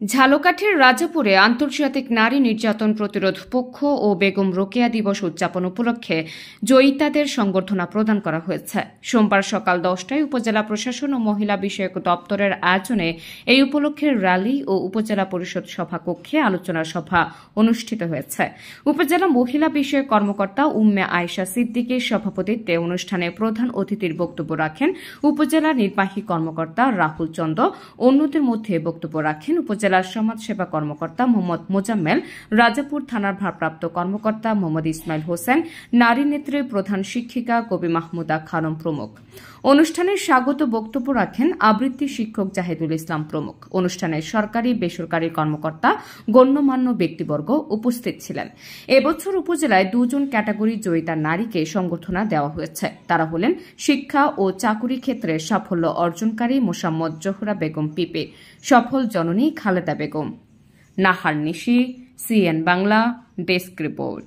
ঝালকাঠির রাজাপুরে আন্তর্জাতিক নারী নির্যাতন প্রতিরোধ পক্ষ ও বেগম রোকেয়া দিবস উদযাপন উপলক্ষে জয়িতাদের সংবর্ধনা প্রদান করা হয়েছে। সোমবার সকাল 10টায় উপজেলা প্রশাসন ও মহিলা বিষয়ক দপ্তরের আয়োজনে এই উপলক্ষে র্যালি ও উপজেলা পরিষদ সভাকক্ষে আলোচনা সভা অনুষ্ঠিত হয়েছে। উপজেলা মহিলা বিষয়ক কর্মকর্তা উম্মে আয়েশা সিদ্দিকীর সভাপতিত্বে অনুষ্ঠানে প্রধান অতিথির বক্তব্য রাখেন উপজেলা নির্বাহী কর্মকর্তা রাহুল চন্দ্র। অন্যদের মধ্যে বক্তব্য রাখেন উপজেলার সমাজসেবা কর্মকর্তা মোহাম্মদ মোজাম্মেল, রাজাপুর থানার ভারপ্রাপ্ত কর্মকর্তা মোহাম্মদ ইসমাইল হোসেন, নারী নেত্রী প্রধান শিক্ষিকা কবি মাহমুদা খানম প্রমুখ। অনুষ্ঠানে স্বাগত বক্তব্য রাখেন আবৃত্তি শিক্ষক জাহিদুল ইসলাম প্রমুখ। অনুষ্ঠানে সরকারি বেসরকারি কর্মকর্তা, গণ্যমান্য ব্যক্তিবর্গ উপস্থিত ছিলেন। এবছর উপজেলায় 2 জন ক্যাটাগরি জয়িতা নারীকে সংবর্ধনা দেওয়া হয়েছে। তারা হলেন শিক্ষা ও চাকুরি ক্ষেত্রে সাফল্য অর্জনকারী মোসাম্মদ জোহরা বেগম পিপি, সফল জননী খালেদা বেগম। নাহার নিশি, সিএন বাংলা, ডেস্ক রিপোর্ট।